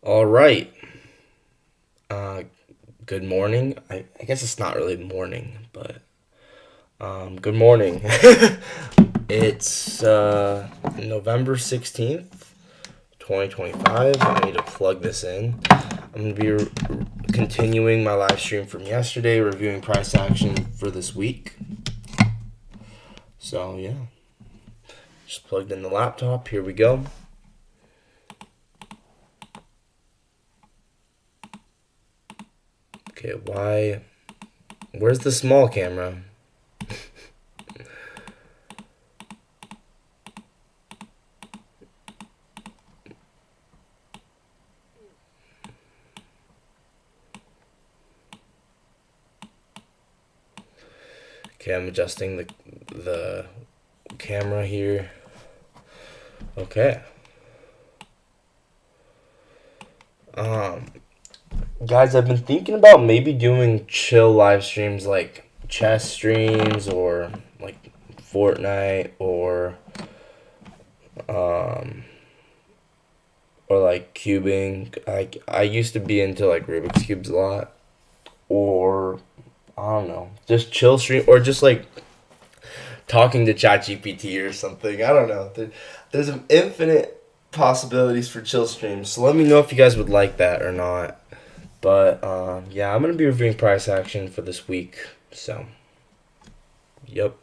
All right. Uh, Good morning. I guess it's not really morning, but good morning. It's November 16th, 2025. I need to plug this in. I'm going to be continuing my live stream from yesterday, reviewing price action for this week. So, yeah. Just plugged in the laptop. Here we go. Okay, why? Where's the small camera? Okay, I'm adjusting the camera here. Okay. Um, Guys, I've been thinking about maybe doing chill live streams like chess streams or like Fortnite um or like cubing. I used to be into like Rubik's cubes a lot, or I don't know, just chill stream or just like talking to ChatGPT or something. I don't know. There's infinite possibilities for chill streams. So let me know if you guys would like that or not. But yeah, I'm gonna be reviewing price action for this week. So, yep.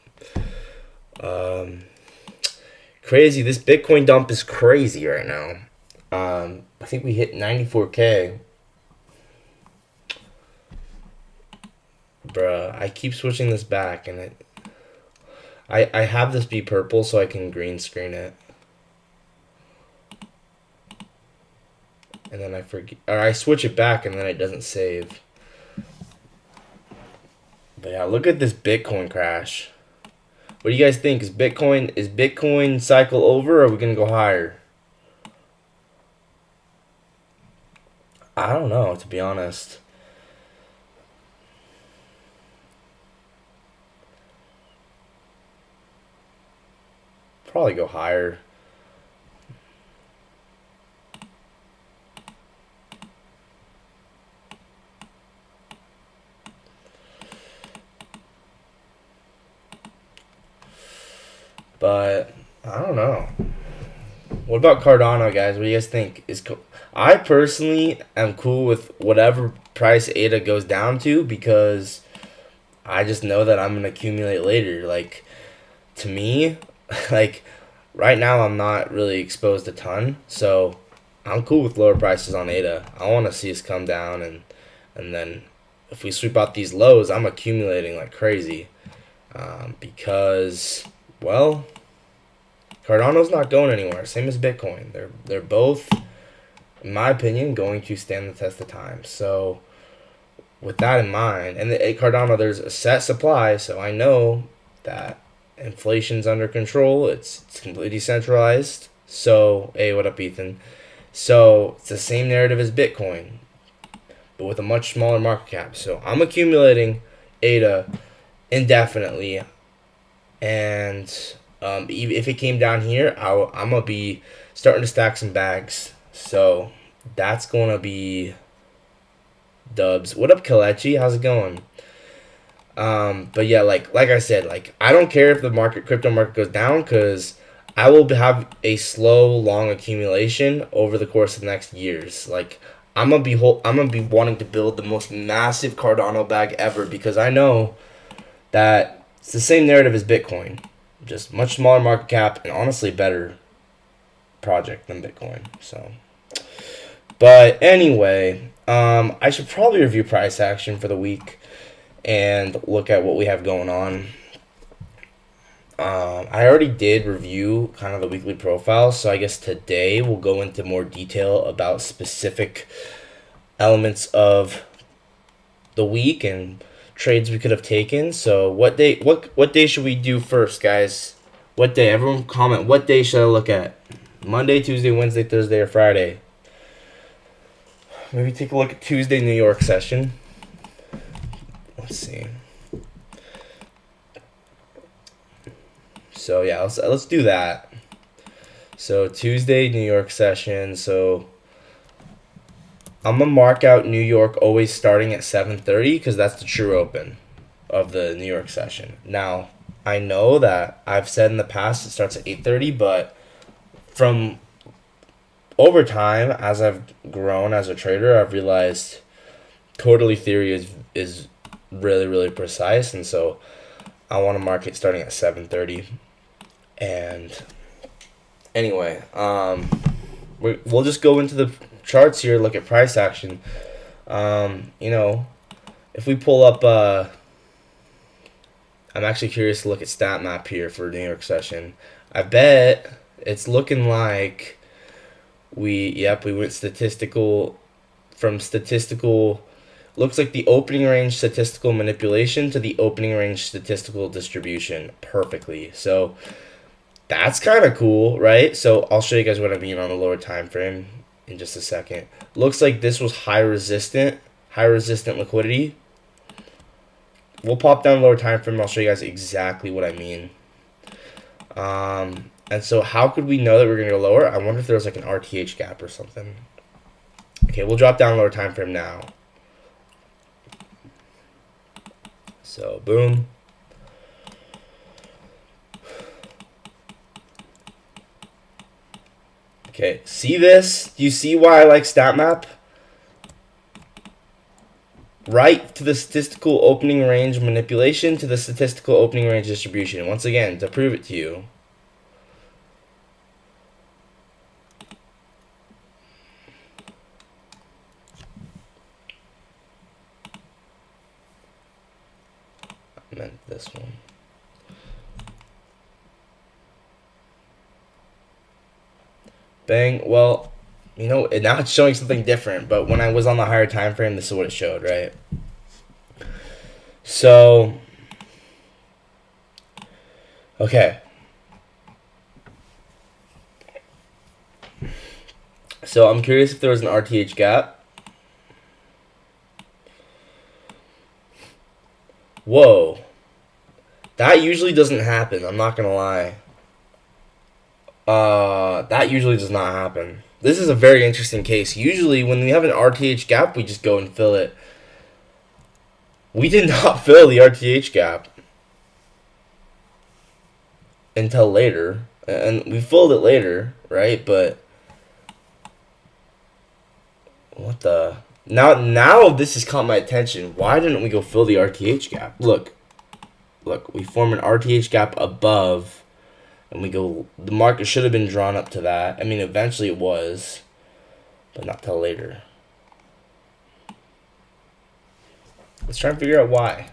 Um, Crazy. This Bitcoin dump is crazy right now. I think we hit 94K. Bruh, I keep switching this back, and I have this be purple so I can green screen it, and then I forget, or I switch it back, and then it doesn't save. But yeah, look at this Bitcoin crash. What do you guys think? Is Bitcoin cycle over, or are we gonna go higher? I don't know, to be honest. Probably go higher. But I don't know. What about Cardano, guys? What do you guys think? I personally am cool with whatever price ADA goes down to, because I just know that I'm gonna accumulate later. Like, to me, like right now I'm not really exposed a ton, so I'm cool with lower prices on ADA. I want to see us come down, and then if we sweep out these lows, I'm accumulating like crazy, because, well, Cardano's not going anywhere. Same as Bitcoin. They're both, in my opinion, going to stand the test of time. So with that in mind, and at Cardano there's a set supply, so I know that inflation's under control. It's completely decentralized. So, hey, what up, Ethan? So it's the same narrative as Bitcoin, but with a much smaller market cap. So I'm accumulating ADA indefinitely, and if it came down here, I'm gonna be starting to stack some bags. So that's gonna be dubs. What up, Kalechi? How's it going? But yeah, like I said, like I don't care if the crypto market goes down, because I will have a slow, long accumulation over the course of the next years. Like I'm gonna be wanting to build the most massive Cardano bag ever, because I know that it's the same narrative as Bitcoin, just much smaller market cap and honestly better project than Bitcoin. So, but anyway, I should probably review price action for the week and look at what we have going on. I already did review kind of the weekly profile, so I guess today we'll go into more detail about specific elements of the week and trades we could have taken. So what day should we do first, guys? What day? Everyone comment. What day should I look at? Monday, Tuesday, Wednesday, Thursday, or Friday? Maybe take a look at Tuesday New York session. Let's see. So yeah, let's do that. So Tuesday New York session. So I'm gonna mark out New York always starting at 7:30 because that's the true open of the New York session. Now, I know that I've said in the past it starts at 8:30, but from over time, as I've grown as a trader, I've realized quarterly theory is really really precise, and so I want to mark it starting at 7:30. And anyway, we'll just go into the charts here, look at price action. You know, if we pull up, I'm actually curious to look at stat map here for New York session. I bet it's looking like we went statistical, from statistical, looks like the opening range statistical manipulation to the opening range statistical distribution perfectly. So that's kind of cool, right? So I'll show you guys what I mean on the lower time frame in just a second. Looks like this was high resistant liquidity. We'll pop down lower time frame. I'll show you guys exactly what I mean. And so how could we know that we're going to go lower? I wonder if there was like an RTH gap or something. Okay, we'll drop down lower time frame now. So boom. Okay, see this? Do you see why I like StatMap? Right to the statistical opening range manipulation to the statistical opening range distribution. Once again, to prove it to you. I meant this one. Bang. Well, you know, now it's showing something different, but when I was on the higher time frame, this is what it showed, right? So, okay. So I'm curious if there was an RTH gap. Whoa. That usually doesn't happen, I'm not gonna lie. That usually does not happen. This is a very interesting case. Usually when we have an RTH gap, we just go and fill it. We did not fill the RTH gap until later. And we filled it later, right? But what the... Now this has caught my attention. Why didn't we go fill the RTH gap? Look, we form an RTH gap above, and we go, the market should have been drawn up to that. I mean, eventually it was, but not till later. Let's try and figure out why.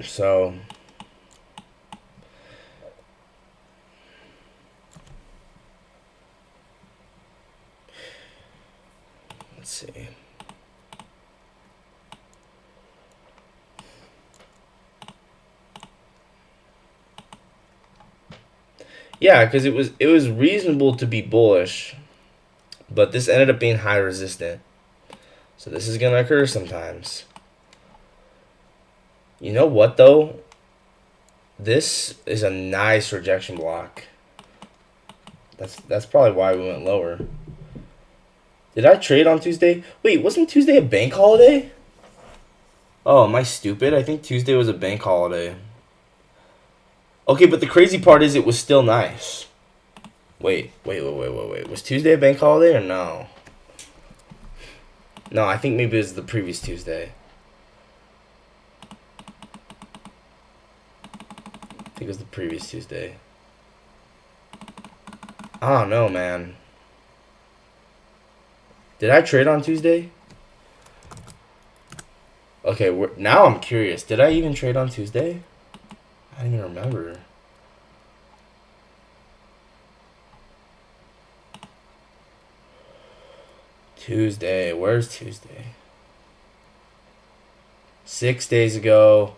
So let's see. Yeah, because it was reasonable to be bullish, but this ended up being high resistant. So this is gonna occur sometimes. You know what though? This is a nice rejection block. That's probably why we went lower. Did I trade on Tuesday? Wait, wasn't Tuesday a bank holiday? Oh, am I stupid? I think Tuesday was a bank holiday. Okay, but the crazy part is it was still nice. Wait. Was Tuesday a bank holiday or no? No, I think maybe it was the previous Tuesday. I think it was the previous Tuesday. I don't know, man. Did I trade on Tuesday? Okay, now I'm curious. Did I even trade on Tuesday? I don't even remember. Tuesday. Where's Tuesday? 6 days ago.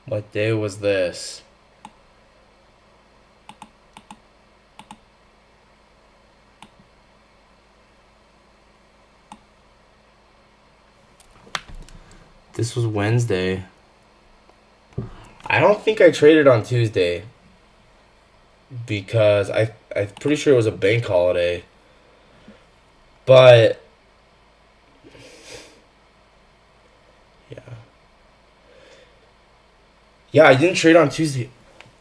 What day was this? This was Wednesday. I don't think I traded on Tuesday because I'm pretty sure it was a bank holiday. But yeah. Yeah, I didn't trade on Tuesday.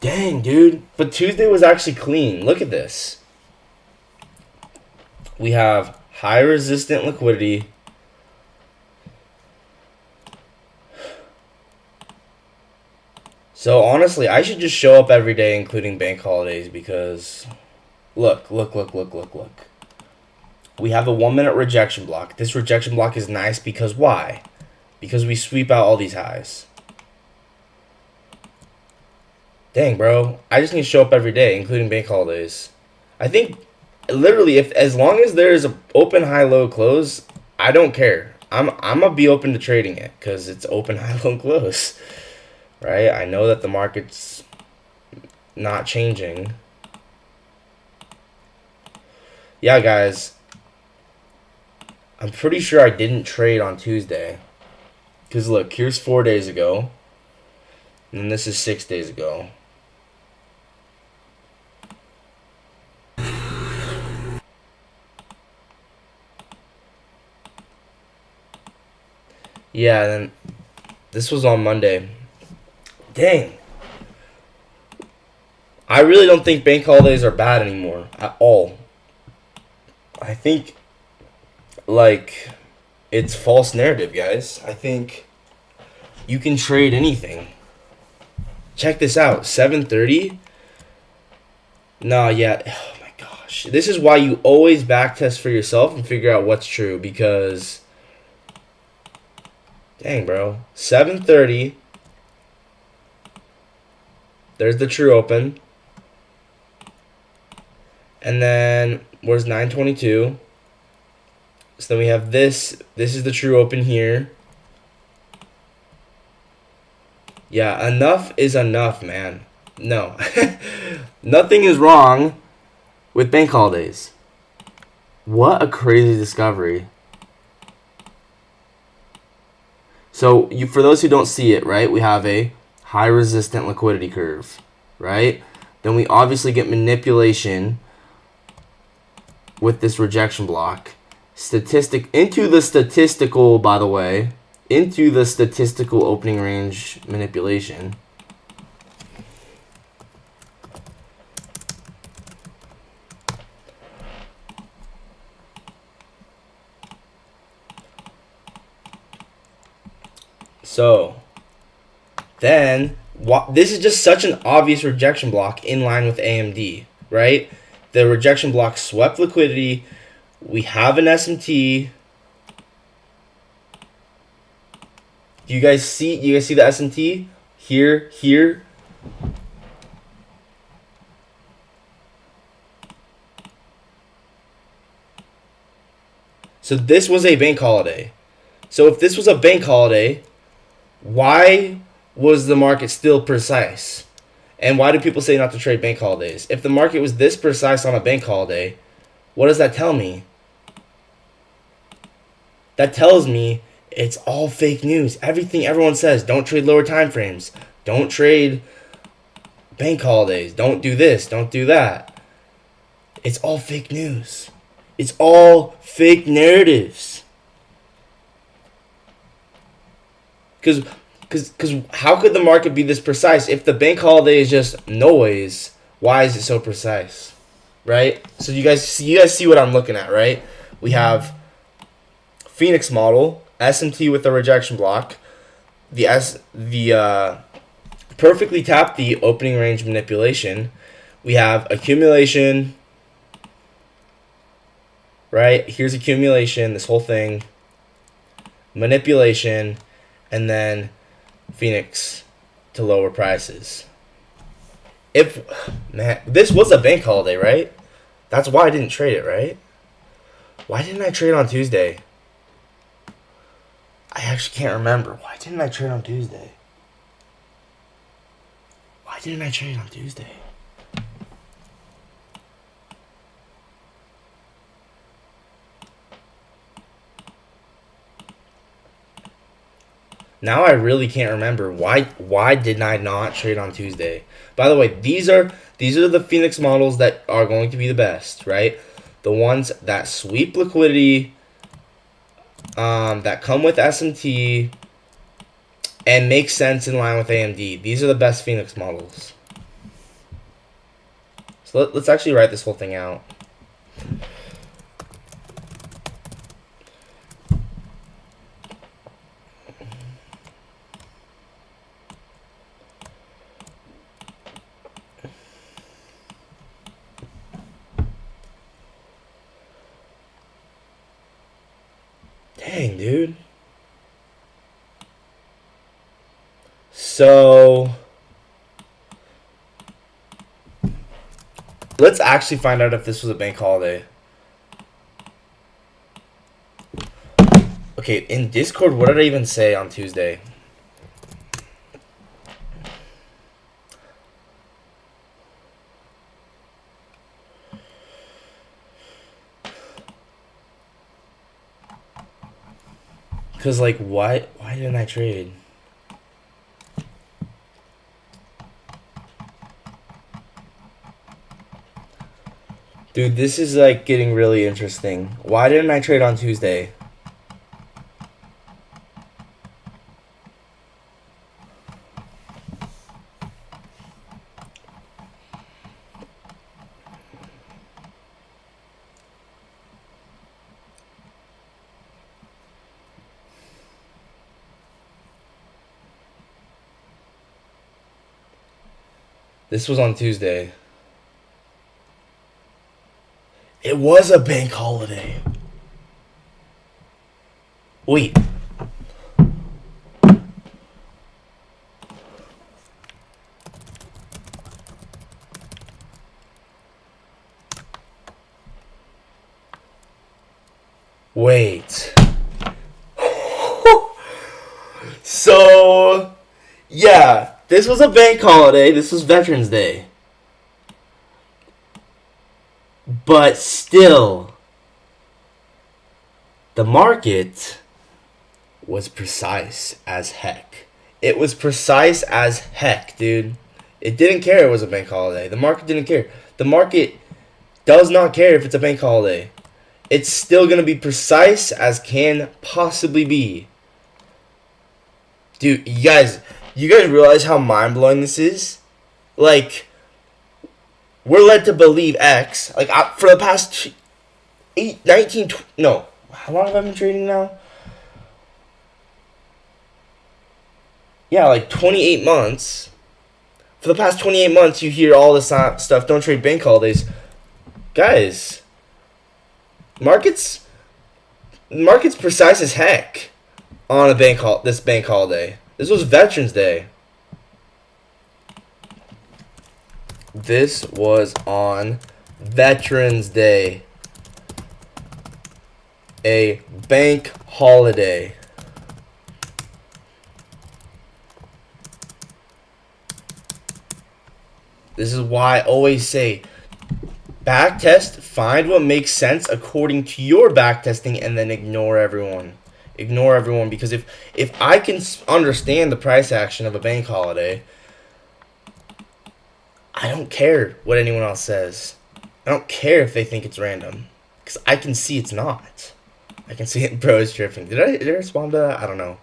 Dang, dude. But Tuesday was actually clean. Look at this. We have high resistant liquidity. So honestly, I should just show up every day, including bank holidays, because look. We have a 1 minute rejection block. This rejection block is nice because why? Because we sweep out all these highs. Dang, bro. I just need to show up every day, including bank holidays. I think literally if as long as there is a open high low close, I don't care. I'm gonna be open to trading it because it's open high low close. Right? I know that the market's not changing. Yeah, guys. I'm pretty sure I didn't trade on Tuesday. Because look, here's 4 days ago. And then this is 6 days ago. Yeah, then this was on Monday. Dang. I really don't think bank holidays are bad anymore at all. I think, like, it's false narrative, guys. I think you can trade anything. Check this out. 7:30. No, yeah. Oh my gosh. This is why you always backtest for yourself and figure out what's true because dang, bro. 7:30. There's the true open. And then where's 9:22? So then we have this. This is the true open here. Yeah, enough is enough, man. No. Nothing is wrong with bank holidays. What a crazy discovery. So for those who don't see it, right, we have a high resistant liquidity curve, right? Then we obviously get manipulation with this rejection block. Into the statistical, by the way, into the statistical opening range manipulation. So then this is just such an obvious rejection block in line with AMD, right? The rejection block swept liquidity. We have an SMT. Do you guys see the SMT? Here. So this was a bank holiday. So if this was a bank holiday, why was the market still precise? And why do people say not to trade bank holidays? If the market was this precise on a bank holiday, what does that tell me? That tells me it's all fake news. Everything everyone says, don't trade lower time frames. Don't trade bank holidays. Don't do this. Don't do that. It's all fake news. It's all fake narratives. Because how could the market be this precise? If the bank holiday is just noise, why is it so precise? Right? So you guys see what I'm looking at, right? We have Phoenix model, SMT with the rejection block, the perfectly tapped the opening range manipulation. We have accumulation, right? Here's accumulation, this whole thing, manipulation, and then Phoenix to lower prices. This was a bank holiday, right? That's why I didn't trade it, right? Why didn't I trade on Tuesday? I actually can't remember. Why didn't I trade on Tuesday? didn't I trade on Tuesday? Now I really can't remember why did I not trade on Tuesday? By the way, these are the Phoenix models that are going to be the best, right? The ones that sweep liquidity, that come with SMT, and make sense in line with AMD. These are the best Phoenix models. So let's actually write this whole thing out. Dang, dude. So let's actually find out if this was a bank holiday. Okay, in Discord, what did I even say on Tuesday? Because, like, why didn't I trade? Dude, this is, like, getting really interesting. Why didn't I trade on Tuesday? This was on Tuesday. It was a bank holiday. Wait. Wait. So, yeah, this was a bank holiday. This was Veterans Day. But still, the market was precise as heck. It was precise as heck, dude. It didn't care it was a bank holiday. The market didn't care. The market does not care if it's a bank holiday. It's still going to be precise as can possibly be. Dude, you guys realize how mind-blowing this is? Like, we're led to believe X. Like, for the past 19, no. How long have I been trading now? Yeah, like 28 months. For the past 28 months, you hear all this stuff. Don't trade bank holidays. Guys, market's precise as heck on this bank holiday. This was Veterans Day. This was on Veterans Day. A bank holiday. This is why I always say, backtest, find what makes sense according to your backtesting, and then ignore everyone. Ignore everyone, because if I can understand the price action of a bank holiday, I don't care what anyone else says. I don't care if they think it's random, because I can see it's not. I can see it. Bro is drifting. Did I respond to that? I don't know.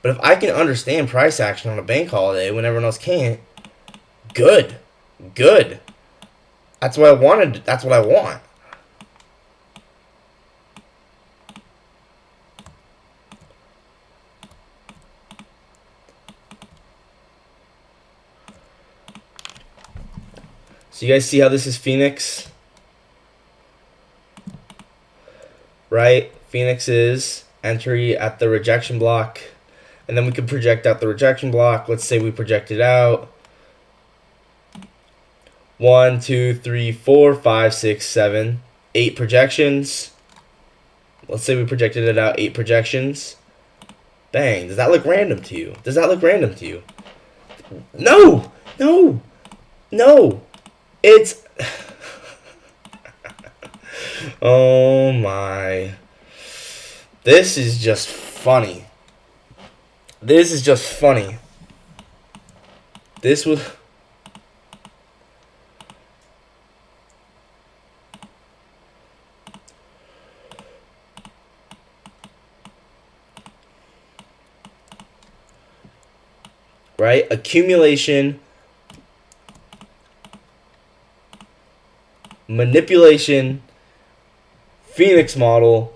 But if I can understand price action on a bank holiday when everyone else can't, good. That's what I wanted. That's what I want. So you guys see how this is Phoenix? Right? Phoenix is entry at the rejection block. And then we could project out the rejection block. Let's say we project it out. 1, 2, 3, 4, 5, 6, 7, 8 projections. Let's say we projected it out 8 projections. Bang. Does that look random to you? Does No, no, no. It's. Oh my. This is just funny. This is just funny. This was. Right? Accumulation, manipulation, Phoenix model,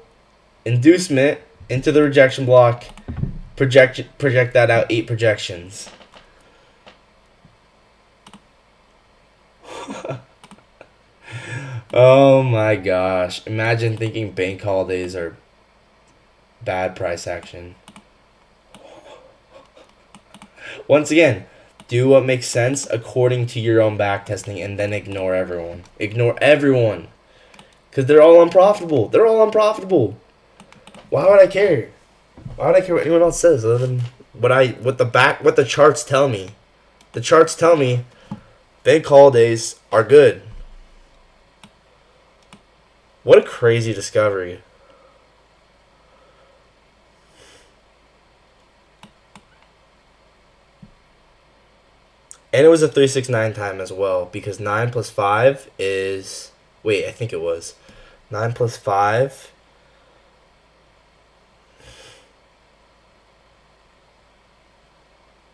inducement into the rejection block, project that out 8 projections. Oh my gosh. Imagine thinking bank holidays are bad price action. Once again, do what makes sense according to your own backtesting and then ignore everyone. Ignore everyone. Because they're all unprofitable. They're all unprofitable. Why would I care? Why would I care what anyone else says other than what the charts tell me? The charts tell me bank holidays are good. What a crazy discovery. And it was a 369 time as well, because 9 plus 5 is... Wait, I think it was. 9 plus 5...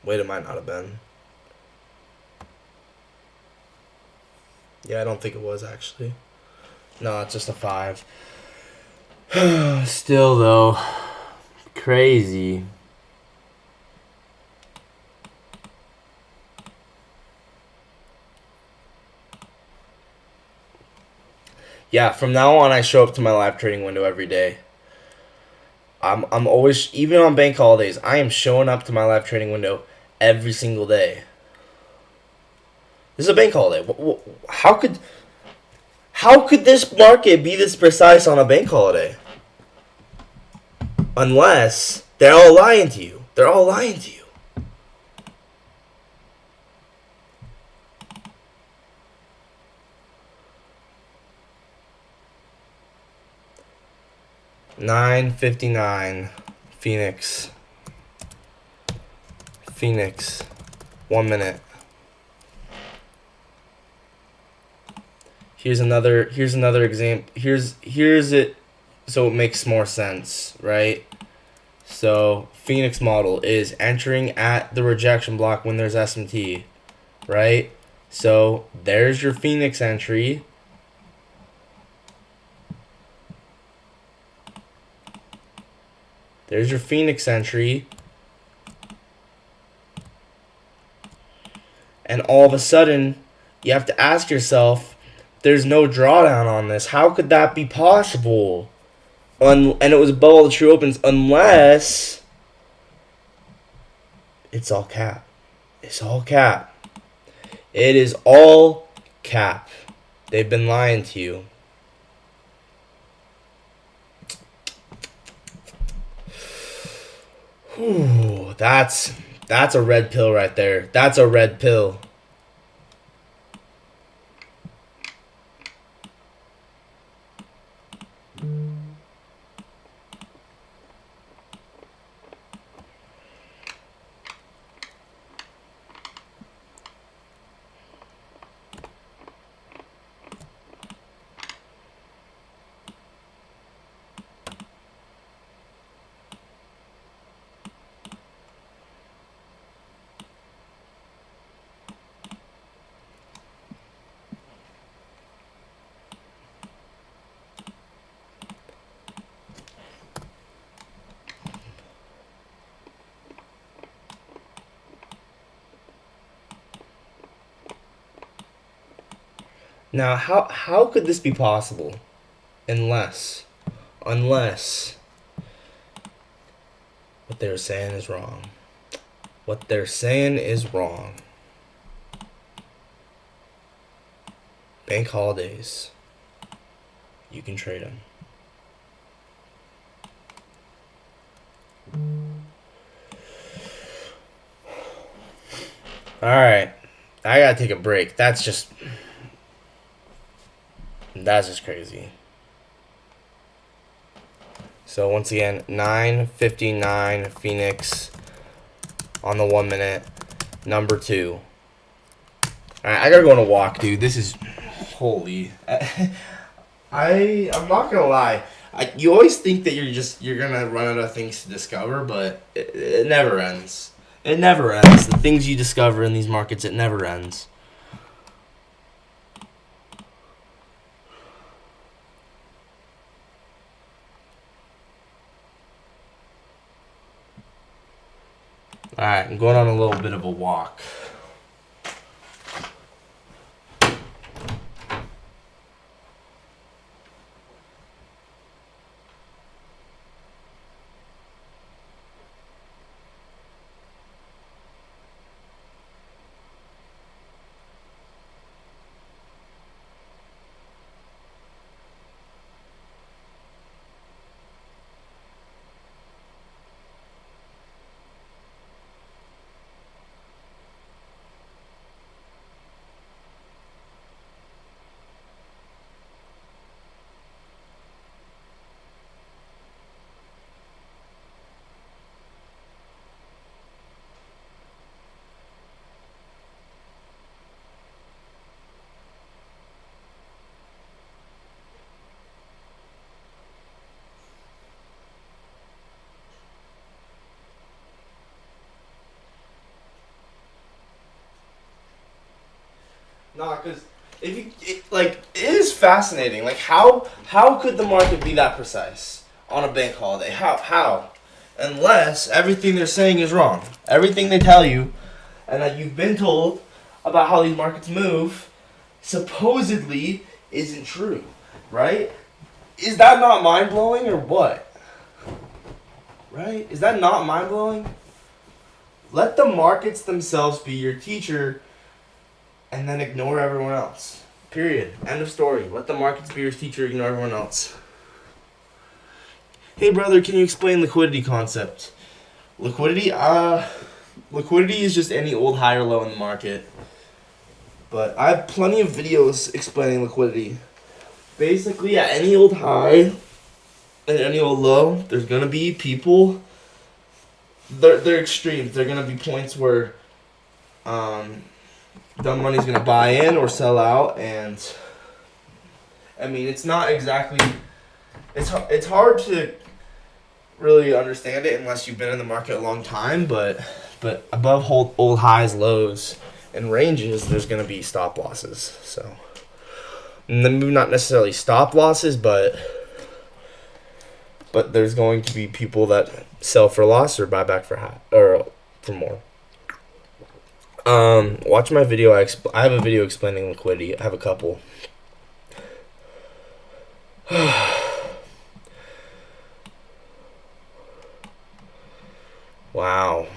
Wait, it might not have been. Yeah, I don't think it was, actually. No, it's just a 5. Still, though. Crazy. Yeah, from now on, I show up to my live trading window every day. I'm always, even on bank holidays, I am showing up to my live trading window every single day. This is a bank holiday. How could this market be this precise on a bank holiday? Unless they're all lying to you. They're all lying to you. $9.59 Phoenix. 1 minute. Here's another example. Here's it so it makes more sense, right? So Phoenix model is entering at the rejection block when there's SMT, right? So there's your Phoenix entry. There's your Phoenix entry. And all of a sudden, you have to ask yourself, there's no drawdown on this. How could that be possible? And it was above all the true opens, unless it's all cap. It's all cap. It is all cap. They've been lying to you. Whew, that's a red pill right there. That's a red pill. Now, how could this be possible? Unless what they're saying is wrong. What they're saying is wrong. Bank holidays. You can trade them. All right, I gotta take a break. That's just crazy. So once again, 9:59 Phoenix on the 1 minute, number 2. All right, I gotta go on a walk, dude. This is holy. I'm not gonna lie. You always think that you're gonna run out of things to discover, but it never ends. It never ends. The things you discover in these markets, it never ends. All right, I'm going on a little bit of a walk. Nah, because it is fascinating. Like how could the market be that precise on a bank holiday? How? Unless everything they're saying is wrong. Everything they tell you, and that you've been told about how these markets move, supposedly isn't true, right? Is that not mind blowing or what? Right? Is that not mind blowing? Let the markets themselves be your teacher. And then ignore everyone else. Period. End of story. Let the markets be your teacher, ignore everyone else. Hey brother, can you explain liquidity concept? Liquidity is just any old high or low in the market. But I have plenty of videos explaining liquidity. Basically, at any old high and any old low, there's gonna be people. They're extremes. They're gonna be points where dumb money's gonna buy in or sell out, and I mean it's not exactly. It's hard to really understand it unless you've been in the market a long time. But above old highs, lows, and ranges, there's gonna be stop losses. So maybe not necessarily stop losses, but there's going to be people that sell for loss or buy back for more. Watch my video. I have a video explaining liquidity. I have a couple. Wow.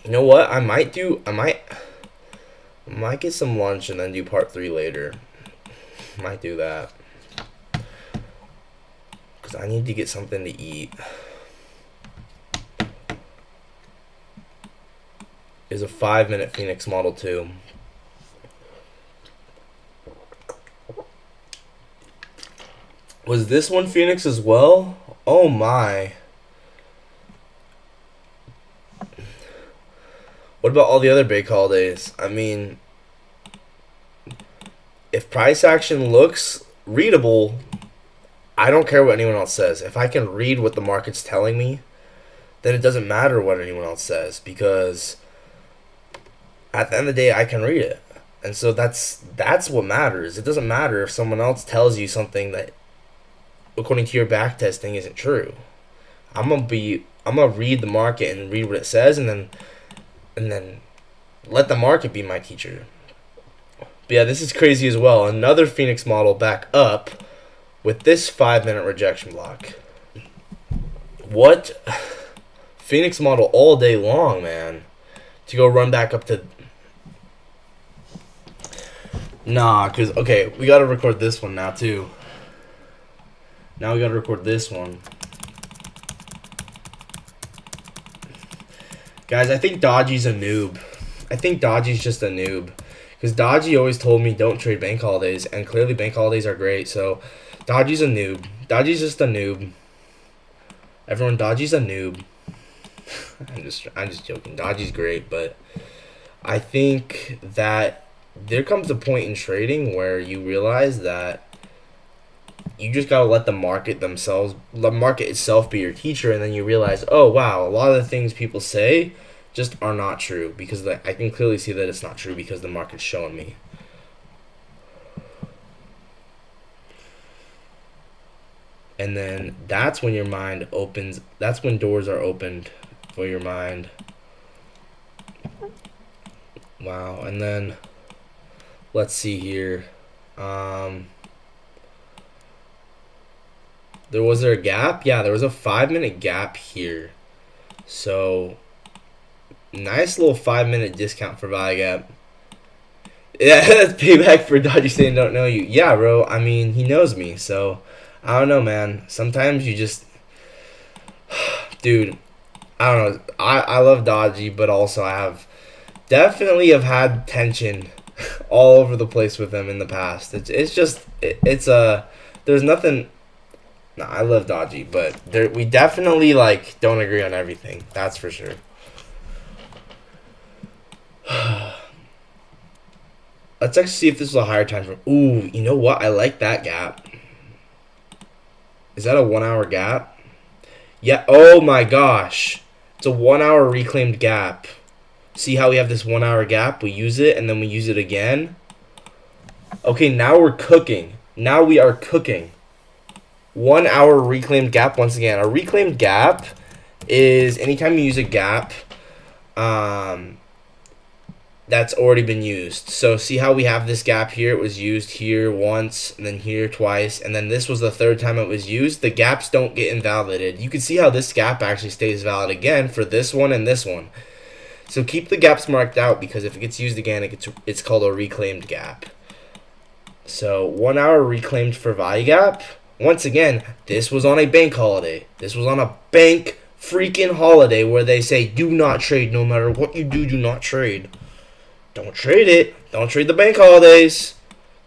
You know what? I might get some lunch and then do part 3 later. Might do that. Because I need to get something to eat. Is a 5-minute Phoenix Model 2. Was this one Phoenix as well? Oh my. What about all the other big holidays? I mean, if price action looks readable, I don't care what anyone else says. If I can read what the market's telling me, then it doesn't matter what anyone else says, because at the end of the day, I can read it. And so that's what matters. It doesn't matter if someone else tells you something that, according to your back testing, isn't true. I'm gonna read the market and read what it says, and then let the market be my teacher. But yeah, this is crazy as well. Another Phoenix model back up with this 5-minute rejection block. What? Phoenix model all day long, man. To go run back up to... Nah, because, okay, we got to record this one now, too. Now we got to record this one. Guys, I think Dodgy's a noob. I think Dodgy's just a noob. Because Dodgy always told me don't trade bank holidays, and clearly bank holidays are great, so Dodgy's a noob. Dodgy's just a noob. Everyone, Dodgy's a noob. I'm just joking. Dodgy's great, but I think that there comes a point in trading where you realize that you just gotta let the market itself be your teacher, and then you realize, oh wow, a lot of the things people say just are not true, because I can clearly see that it's not true because the market's showing me. And then that's when your mind opens. That's when doors are opened for your mind. Wow. And then let's see here. Was there a gap? Yeah, there was a 5-minute gap here. So nice little 5-minute discount for value gap. Yeah, that's payback for Dodgy saying don't know you. Yeah, bro. I mean, he knows me, so I don't know, man. Sometimes you just, dude. I don't know. I love Dodgy, but also definitely have had tension all over the place with him in the past. There's nothing. No, I love Dodgy, but we definitely don't agree on everything. That's for sure. Let's actually see if this is a higher time frame. Ooh, you know what? I like that gap. Is that a 1 hour gap? Yeah. Oh my gosh. It's a 1 hour reclaimed gap. See how we have this 1 hour gap? We use it and then we use it again. Okay, now we're cooking. Now we are cooking. 1 hour reclaimed gap once again. A reclaimed gap is anytime you use a gap that's already been used. So see how we have this gap here? It was used here once, and then here twice, and then this was the third time it was used. The gaps don't get invalidated. You can see how this gap actually stays valid again for this one and this one. So keep the gaps marked out, because if it gets used again, it's called a reclaimed gap. So 1 hour reclaimed for value gap. Once again, this was on a bank holiday. This was on a bank freaking holiday where they say do not trade. No matter what you do, do not trade. Don't trade it. Don't trade the bank holidays.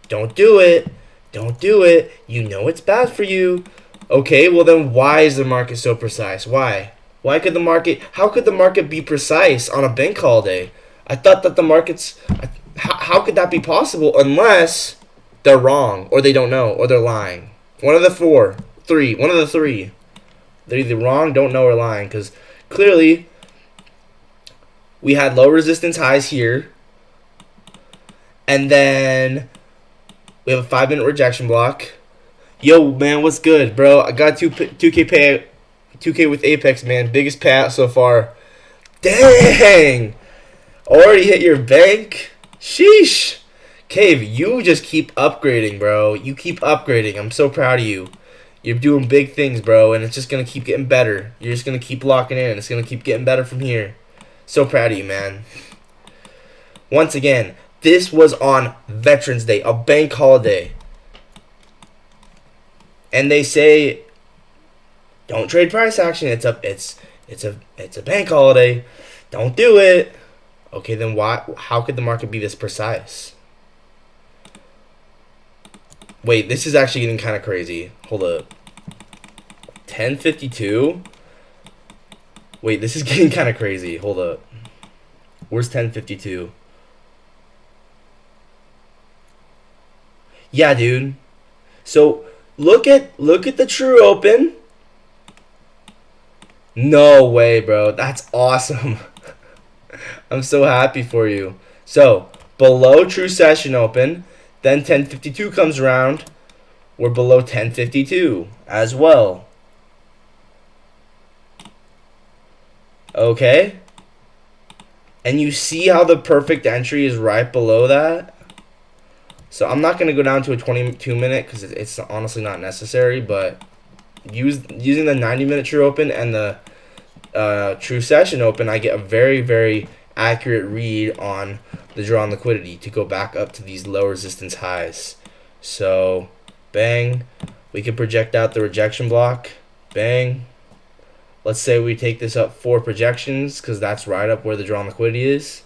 Don't do it. Don't do it. You know it's bad for you. Okay, well then why is the market so precise? Why? How could the market be precise on a bank holiday? I thought that the markets, how could that be possible unless they're wrong, or they don't know, or they're lying? One of the three. They're either wrong, don't know, or lying, because clearly we had low resistance highs here, and then we have a 5-minute rejection block. Yo, man, what's good, bro? I got 2K with Apex, man. Biggest payout so far. Dang! Already hit your bank? Sheesh! Cave, you just keep upgrading, bro. You keep upgrading. I'm so proud of you. You're doing big things, bro, and it's just going to keep getting better. You're just going to keep locking in. It's going to keep getting better from here. So proud of you, man. Once again, this was on Veterans Day, a bank holiday. And they say, don't trade price action. It's a bank holiday. Don't do it. Okay, then why? How could the market be this precise? Wait, this is actually getting kind of crazy. Hold up. 1052. Wait, this is getting kind of crazy. Hold up. Where's 1052? Yeah, dude. So look at the true open. No way, bro. That's awesome. I'm so happy for you. So below true session open, then 1052 comes around. We're below 1052 as well. Okay. And you see how the perfect entry is right below that? So I'm not going to go down to a 22-minute because it's honestly not necessary, but using the 90-minute true open and the true session open, I get a very, very accurate read on the draw on liquidity to go back up to these low resistance highs. So, bang. We can project out the rejection block. Bang. Let's say we take this up 4 projections, because that's right up where the drawn liquidity is.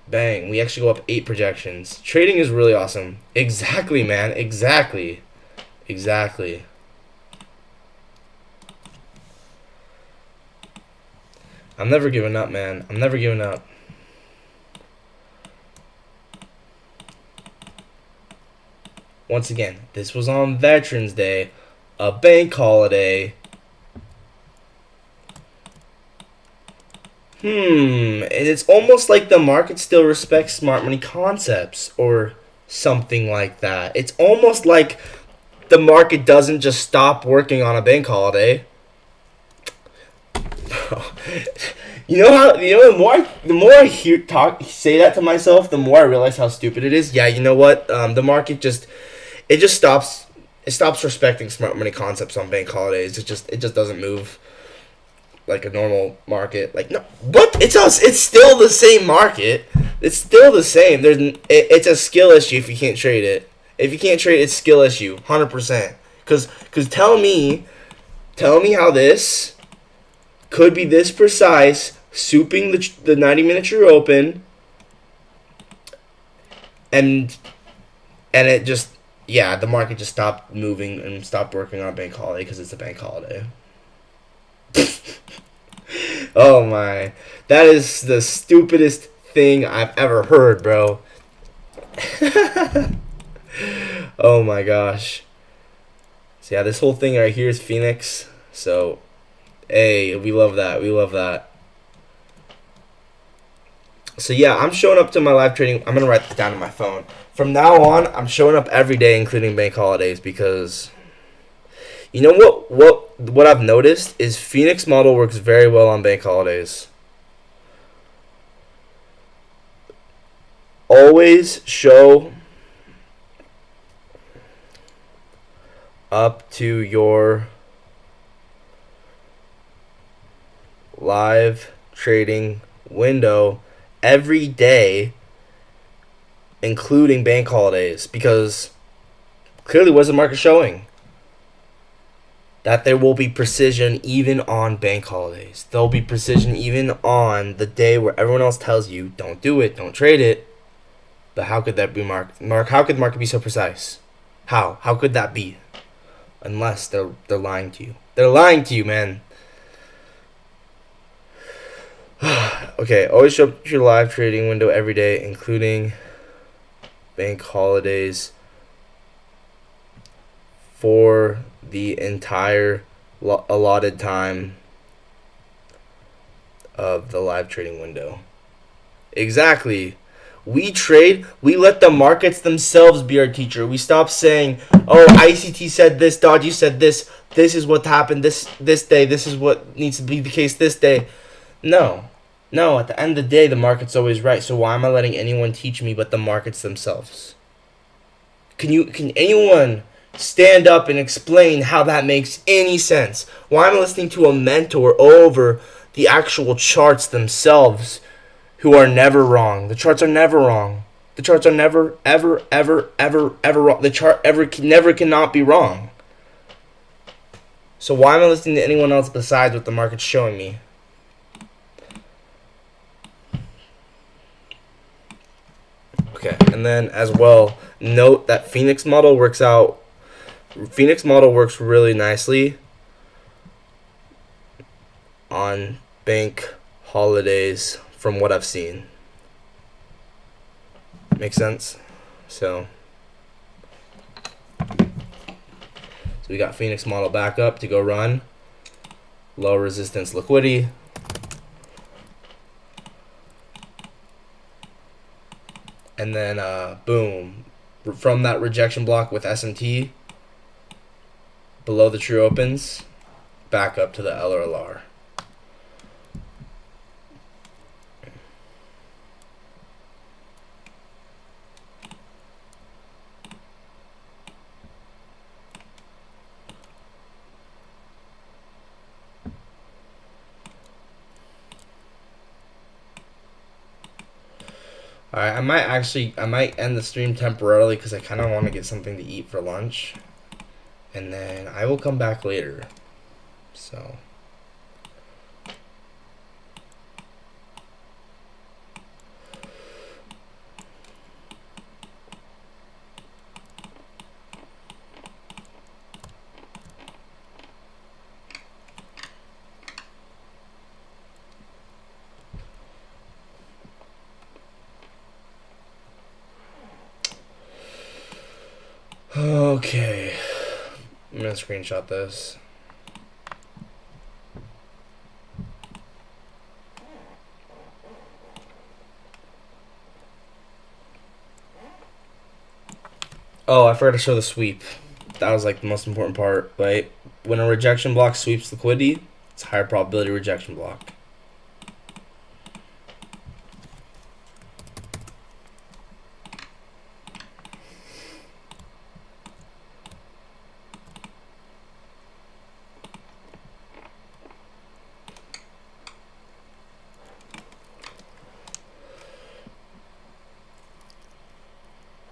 Bang, we actually go up 8 projections. Trading is really awesome. Exactly, man. Exactly. Exactly. I'm never giving up, man. I'm never giving up. Once again, this was on Veterans Day, a bank holiday. And it's almost like the market still respects smart money concepts or something like that. It's almost like the market doesn't just stop working on a bank holiday. The more I say that to myself, the more I realize how stupid it is. Yeah, you know what? The market just stops. It stops respecting smart money concepts on bank holidays. It just doesn't move like a normal market. Like, no, what? It's still the same market. It's still the same. It's a skill issue if you can't trade it. If you can't trade it, it's skill issue, 100%. Cause tell me how this could be this precise, souping the 90-minute true open, and it just, yeah, the market just stopped moving and stopped working on a bank holiday because it's a bank holiday. Oh my, that is the stupidest thing I've ever heard, bro. Oh my gosh. So yeah, this whole thing right here is Phoenix. So, hey, we love that. We love that. So yeah, I'm showing up to my live trading. I'm gonna write this down on my phone. From now on, I'm showing up every day, including bank holidays, because you know what I've noticed is Phoenix model works very well on bank holidays. Always show up to your live trading window every day, including bank holidays, because clearly what's the market showing? That there will be precision even on bank holidays. There'll be precision even on the day where everyone else tells you, don't do it, don't trade it. But how could that be, Mark? How could the market be so precise? How? How could that be? Unless they're lying to you. They're lying to you, man. Okay, always show up your live trading window every day, including bank holidays, for the entire allotted time of the live trading window. Exactly. We let the markets themselves be our teacher. We stop saying, oh, ICT said this, Dodgy said this is what happened this day, this is what needs to be the case this day. No, at the end of the day, the market's always right. So why am I letting anyone teach me but the markets themselves? Can anyone stand up and explain how that makes any sense? Why am I listening to a mentor over the actual charts themselves, who are never wrong? The charts are never wrong. The charts are never, ever, ever, ever, ever wrong. The chart never cannot be wrong. So why am I listening to anyone else besides what the market's showing me? Okay, and then as well, note that Phoenix model works really nicely on bank holidays from what I've seen. Make sense? So we got Phoenix model back up to go run. Low resistance liquidity. And then boom, from that rejection block with S&T below the true opens, back up to the LRLR. Alright, I might end the stream temporarily because I kind of want to get something to eat for lunch. And then I will come back later. So Okay. I'm gonna screenshot this. Oh, I forgot to show the sweep. That was like the most important part, right? When a rejection block sweeps liquidity, it's higher probability rejection block.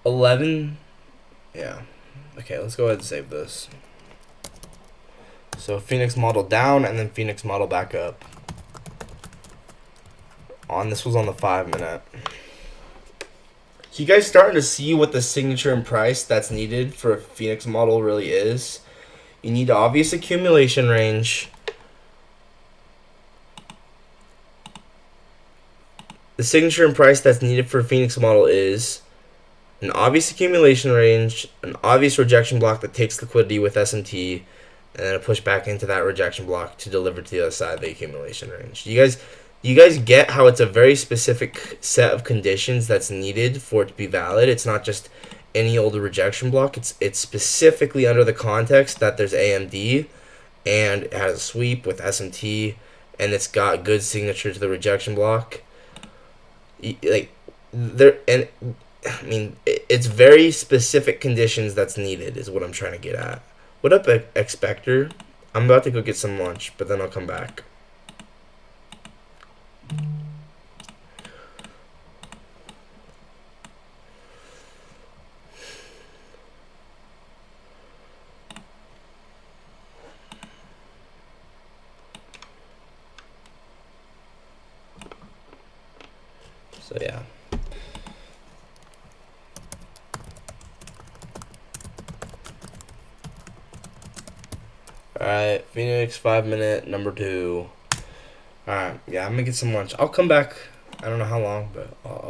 $11. Yeah. Okay, let's go ahead and save this. So Phoenix model down and then Phoenix model back up. This was on the 5-minute. So you guys starting to see what the signature and price that's needed for a Phoenix model really is. You need obvious accumulation range. The signature and price that's needed for a Phoenix model is an obvious accumulation range, an obvious rejection block that takes liquidity with SMT, and then a push back into that rejection block to deliver to the other side of the accumulation range. You guys get how it's a very specific set of conditions that's needed for it to be valid. It's not just any old rejection block. It's specifically under the context that there's AMD and it has a sweep with SMT and it's got good signature to the rejection block. Like there and I mean, it's very specific conditions that's needed is what I'm trying to get at. What up, Expector? I'm about to go get some lunch, but then I'll come back. So, yeah. Alright, Phoenix 5-minute, number 2. Alright, yeah, I'm gonna get some lunch. I'll come back. I don't know how long, but I'll